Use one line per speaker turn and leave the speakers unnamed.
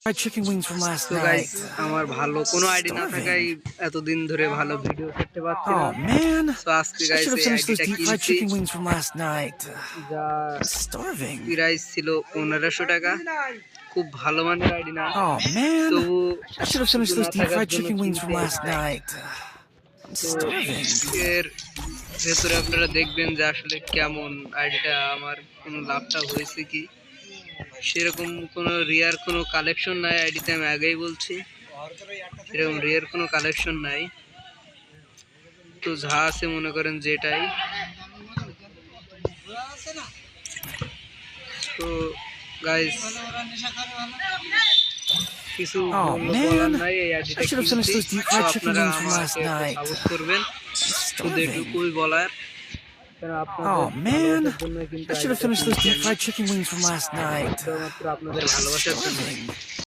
fried chicken wings from last
তো guys
night.
আমার ভালো কোনো
I'm
আইডি না থাকায়
starving.
এতদিন ধরে ভালো ভিডিও করতে পারছি না।
Oh man,
তো আজকে
I
গাইস
should have
এই
finished those
আইডিটা
deep fried
কিনছি,
chicken wings from last night.
যা
I'm starving.
প্রাইস ছিল 1500 টাকা। খুব ভালো মানের আইডি না,
Oh man,
তবু
I should have
শুধু
finished
না
those deep
থাকার
fried
জন্য
chicken wings from
কিনছি।
last night. I'm
তো
starving.
এর ভেতরে আপনারা দেখবেন যে আসলে কেমন আইডিটা, আমার কোনো লাভটা হয়েছে কি। সেরকম কোনো রিয়ার কোনো কালেকশন নাই আইডিতে, আমি আগেই বলছি এরকম রিয়ার কোনো কালেকশন নাই। তো যা আছে মনে করেন যেটাই। তো গাইস কিছু
Oh
বলার
man,
নাই, এই
I
আইডিটা
should have finished
কিনছি।
those deep
তো
fried chicken
আপনারা
wings from last
আমাকে একটু
night.
সাপোর্ট করবেন,
I'm
শুধু
starving.
এটুকুই বলার। কারণ আপনাদের
Oh man,
ভালোবাসার জন্য কিন্তু
I should have
আইডিটা
finished those
কিনছি
deep
আমি,
fried chicken wings from last night.
শুধুমাত্র আপনাদের
I'm
ভালোবাসার জন্য।
starving.